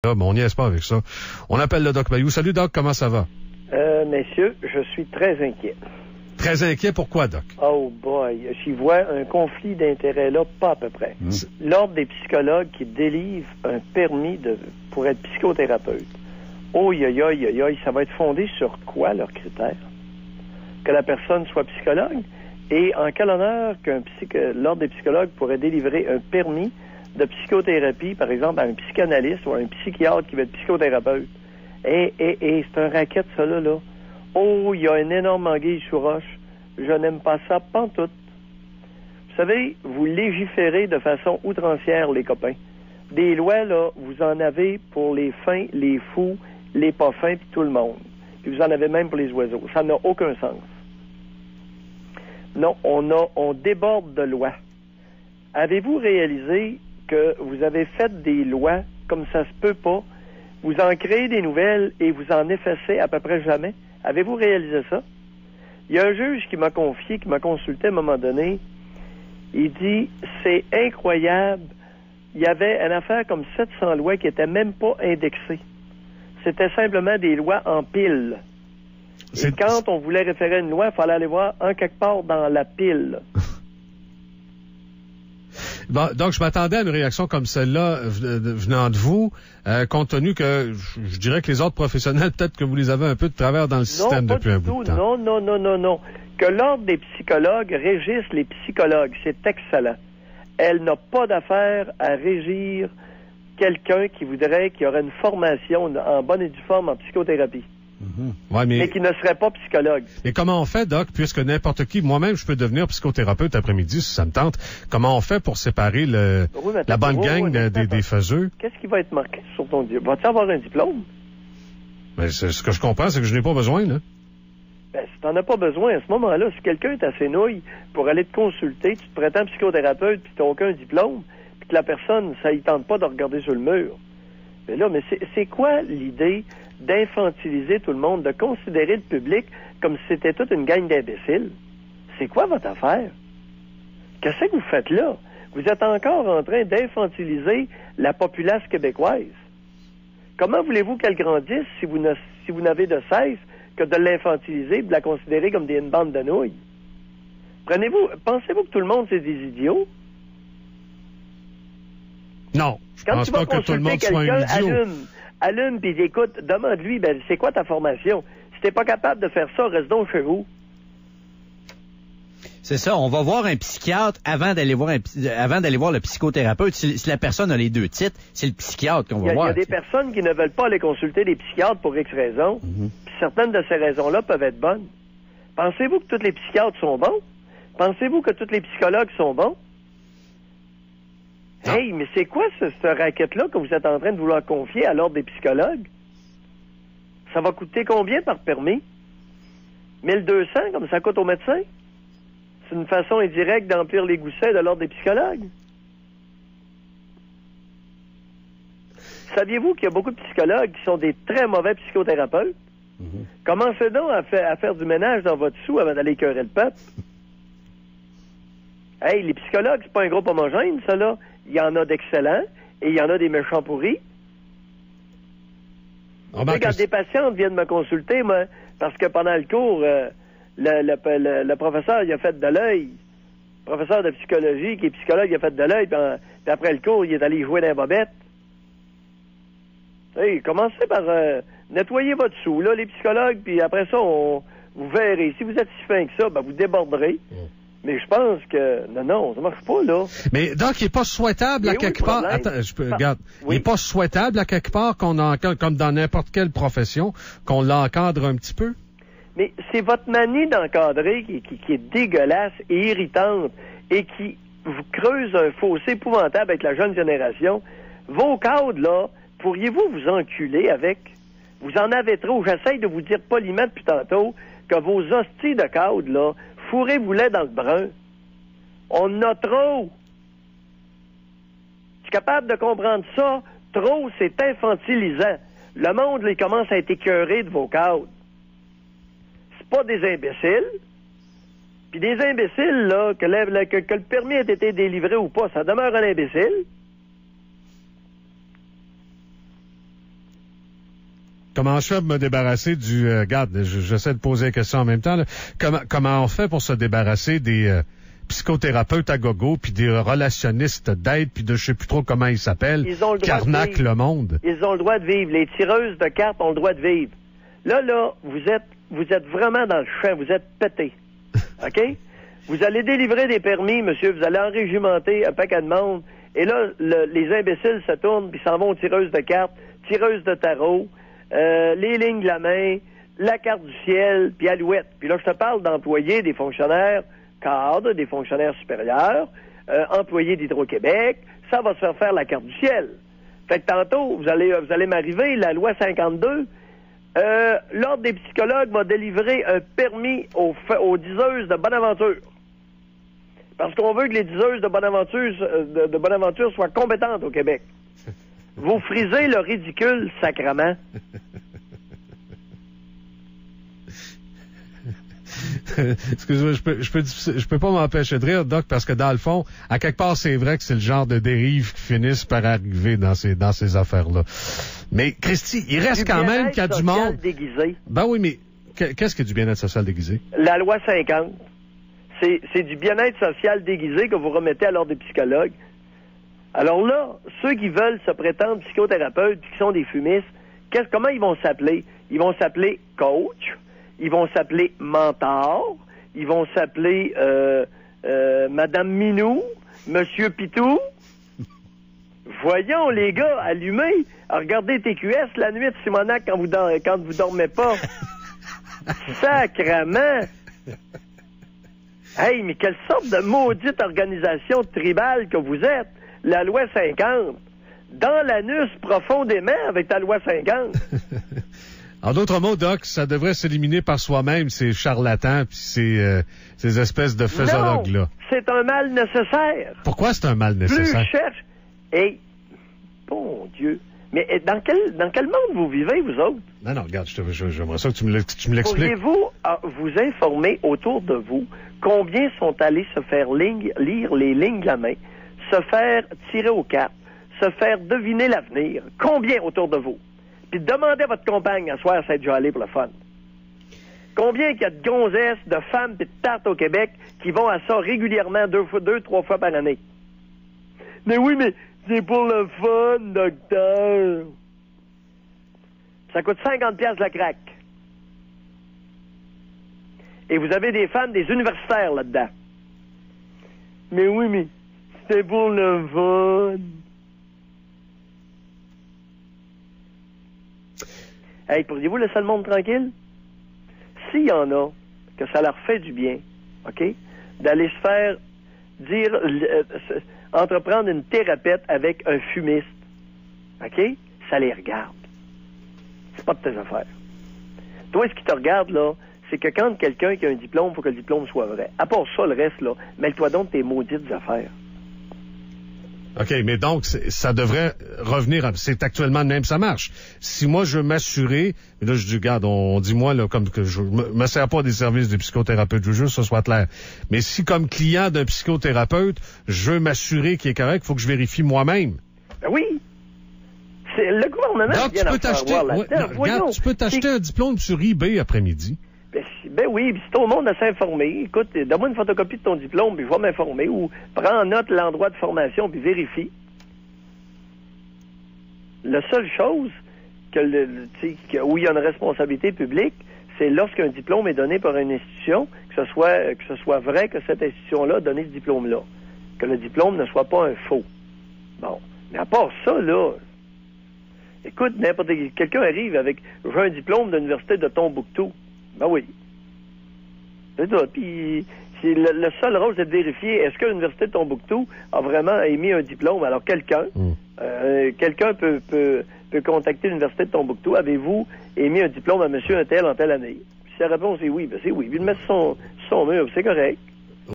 Là, mais on niaise pas avec ça. On appelle le Doc Mayou. Salut Doc, comment ça va? Messieurs, je suis très inquiet. Très inquiet, pourquoi Doc? Oh boy, j'y vois un conflit d'intérêts là, pas à peu près. L'Ordre des psychologues qui délivre un permis pour être psychothérapeute. Oh, ça va être fondé sur quoi, leurs critères? Que la personne soit psychologue? Et en quel honneur que l'Ordre des psychologues pourrait délivrer un permis de psychothérapie, par exemple, à un psychanalyste ou à un psychiatre qui va être psychothérapeute? Et c'est un racket, ça, là. Oh, il y a une énorme anguille sous roche. Je n'aime pas ça, pantoute. Vous savez, vous légiférez de façon outrancière, les copains. Des lois, là, vous en avez pour les fins, les fous, les pas fins, puis tout le monde. Puis vous en avez même pour les oiseaux. Ça n'a aucun sens. Non, on déborde de lois. Avez-vous réalisé que vous avez fait des lois comme ça se peut pas? Vous en créez des nouvelles et vous en effacez à peu près jamais. Avez-vous réalisé ça? Il y a un juge qui m'a consulté à un moment donné. Il dit, c'est incroyable. Il y avait une affaire comme 700 lois qui n'étaient même pas indexées. C'était simplement des lois en pile. Et quand on voulait référer une loi, il fallait aller voir en quelque part dans la pile. Bon, donc, je m'attendais à une réaction comme celle-là venant de vous, compte tenu que je dirais que les autres professionnels, peut-être que vous les avez un peu de travers dans le système depuis un bout de temps. Non. Que l'Ordre des psychologues régisse les psychologues, c'est excellent. Elle n'a pas d'affaire à régir quelqu'un qui aurait une formation en bonne et due forme en psychothérapie. Ouais, mais qui ne serait pas psychologue. Et comment on fait, Doc, puisque n'importe qui, moi-même, je peux devenir psychothérapeute après-midi si ça me tente, comment on fait pour séparer la bonne gang des faiseux? Qu'est-ce qui va être marqué sur ton diplôme? Vas-tu avoir un diplôme? Ben, ce que je comprends, c'est que je n'ai pas besoin, là. Ben, si t'en as pas besoin, à ce moment-là, si quelqu'un est assez nouille pour aller te consulter, tu te prétends psychothérapeute, puis t'as aucun diplôme, puis que la personne, ça y tente pas de regarder sur le mur. Mais là, c'est quoi l'idée d'infantiliser tout le monde, de considérer le public comme si c'était toute une gang d'imbéciles? C'est quoi votre affaire? Qu'est-ce que vous faites là? Vous êtes encore en train d'infantiliser la populace québécoise. Comment voulez-vous qu'elle grandisse si vous n'avez de cesse que de l'infantiliser et de la considérer comme une bande de nouilles? Pensez-vous que tout le monde, c'est des idiots? Non, je pense pas que tout le monde soit un idiot. Allume, puis écoute, demande-lui, c'est quoi ta formation? Si t'es pas capable de faire ça, reste donc chez vous. C'est ça, on va voir un psychiatre avant d'aller voir le psychothérapeute. Si la personne a les deux titres, c'est le psychiatre qu'on va voir. Il y a des personnes qui ne veulent pas aller consulter des psychiatres pour X raisons. Puis certaines de ces raisons-là peuvent être bonnes. Pensez-vous que tous les psychiatres sont bons? Pensez-vous que tous les psychologues sont bons? Non. Hey, mais c'est quoi ce racket-là que vous êtes en train de vouloir confier à l'Ordre des psychologues? Ça va coûter combien par permis? 1200, comme ça coûte aux médecins? C'est une façon indirecte d'emplir les goussets de l'Ordre des psychologues. Saviez-vous qu'il y a beaucoup de psychologues qui sont des très mauvais psychothérapeutes? Commencez donc à faire du ménage dans votre sou avant d'aller écœurer le peuple. Hey, les psychologues, c'est pas un groupe homogène, ça, là. Il y en a d'excellents et il y en a des méchants pourris. Quand des patientes viennent me consulter, moi, parce que pendant le cours, le professeur, il a fait de l'œil. Le professeur de psychologie, qui est psychologue, il a fait de l'œil, puis après le cours, il est allé jouer dans les bobettes. Hey, commencez par nettoyer votre sou, là, les psychologues, puis après ça, vous verrez. Si vous êtes si fin que ça, vous déborderez. Mais je pense que non, ça marche pas, là. Mais donc, il n'est pas souhaitable à quelque part. Attends, regarde. Oui. Il n'est pas souhaitable à quelque part qu'on encadre, comme dans n'importe quelle profession, qu'on l'encadre un petit peu? Mais c'est votre manie d'encadrer qui est dégueulasse et irritante et qui vous creuse un fossé épouvantable avec la jeune génération. Vos cadres, là, pourriez-vous vous enculer avec? Vous en avez trop. J'essaye de vous dire poliment depuis tantôt que vos hosties de cadres, là, fourrez-vous-les dans le brun. On en a trop. Je suis capable de comprendre ça. Trop, c'est infantilisant. Le monde, il commence à être écœuré de vos cadres. C'est pas des imbéciles. Puis des imbéciles, là, que le permis ait été délivré ou pas, ça demeure un imbécile. Comment je fais pour me débarrasser du... regarde, j'essaie de poser la question en même temps. Là. Comment on fait pour se débarrasser des psychothérapeutes à gogo, puis des relationnistes d'aide, puis de je sais plus trop comment ils s'appellent, qui arnaquent le monde? Ils ont le droit de vivre. Les tireuses de cartes ont le droit de vivre. Là, vous êtes vraiment dans le champ. Vous êtes pétés. OK? Vous allez délivrer des permis, monsieur. Vous allez enrégimenter un paquet de monde. Et là, les imbéciles se tournent, puis s'en vont aux tireuses de cartes, tireuses de tarot, les lignes de la main, la carte du ciel, puis Alouette. Puis là, je te parle d'employés, des fonctionnaires cadres, des fonctionnaires supérieurs, employés d'Hydro-Québec. Ça va se faire la carte du ciel. Fait que tantôt, vous allez m'arriver, la loi 52, l'Ordre des psychologues va délivrer un permis aux diseuses de Bonaventure. Parce qu'on veut que les diseuses de Bonaventure soient compétentes au Québec. Vous frisez le ridicule sacrement. Excusez-moi, je peux pas m'empêcher de rire, Doc, parce que dans le fond, à quelque part, c'est vrai que c'est le genre de dérive qui finissent par arriver dans ces affaires-là. Mais, Christy, il reste quand même qu'il y a du monde... déguisé. Ben oui, mais qu'est-ce que du bien-être social déguisé? La loi 50. C'est du bien-être social déguisé que vous remettez à l'ordre des psychologues. Alors là, ceux qui veulent se prétendre psychothérapeutes puis qui sont des fumistes, comment ils vont s'appeler? Ils vont s'appeler coach, ils vont s'appeler mentor, ils vont s'appeler Madame Minou, Monsieur Pitou. Voyons, les gars, allumez. Regardez TQS la nuit de Simonac quand vous dormez pas. Sacrement! Hey, mais quelle sorte de maudite organisation tribale que vous êtes, la loi 50. Dans l'anus profondément avec ta loi 50. En d'autres mots, Doc, ça devrait s'éliminer par soi-même, ces charlatans puis ces espèces de faisologues-là. Non, c'est un mal nécessaire. Pourquoi c'est un mal nécessaire? Plus je cherche... Hey, bon Dieu... Mais dans quel monde vous vivez, vous autres? Non, regarde, j'aimerais ça que tu me l'expliques. Pourriez-vous vous informer autour de vous combien sont allés se faire lire les lignes de la main, se faire tirer aux cartes, se faire deviner l'avenir? Combien autour de vous? Puis demandez à votre compagne à soir si elle est déjà allée pour le fun. Combien il y a de gonzesses, de femmes et de tartes au Québec qui vont à ça régulièrement 2-3 fois par année? Mais oui, mais... c'est pour le fun, docteur. Ça coûte 50$ la craque. Et vous avez des femmes, des universitaires là-dedans. Mais oui, mais c'est pour le fun. Hey, pourriez-vous laisser le monde tranquille? S'il y en a, que ça leur fait du bien, OK, d'aller se faire dire... entreprendre une thérapette avec un fumiste, OK? Ça les regarde. C'est pas de tes affaires. Toi, ce qui te regarde, là, c'est que quand quelqu'un qui a un diplôme, il faut que le diplôme soit vrai. À part ça, le reste, là, mêle-toi donc de tes maudites affaires. OK, mais donc, ça devrait revenir c'est actuellement de même, ça marche. Si moi, je veux m'assurer, et là, je dis, regarde, on dit moi, là, comme que je me sers pas des services des psychothérapeutes, je veux juste que ça soit clair. Mais si, comme client d'un psychothérapeute, je veux m'assurer qu'il est correct, il faut que je vérifie moi-même. Ben oui. C'est le gouvernement donc, qui vient tu peux t'acheter un diplôme sur eBay après-midi. Ben oui, puis c'est au monde à s'informer. Écoute, donne-moi une photocopie de ton diplôme, puis je vais m'informer, ou prends en note l'endroit de formation, puis vérifie. La seule chose où il y a une responsabilité publique, c'est lorsqu'un diplôme est donné par une institution, que ce soit vrai que cette institution-là a donné ce diplôme-là. Que le diplôme ne soit pas un faux. Bon. Mais à part ça, là, écoute, quelqu'un arrive avec j'ai un diplôme de l'université de Tombouctou. Ben oui. C'est ça. Puis le seul rôle, c'est de vérifier est-ce que l'université de Tombouctou a vraiment émis un diplôme. Alors quelqu'un peut contacter l'université de Tombouctou. Avez-vous émis un diplôme à monsieur un tel en telle année? Puis si la réponse est oui, ben c'est oui. Puis il met sur son mur, c'est correct.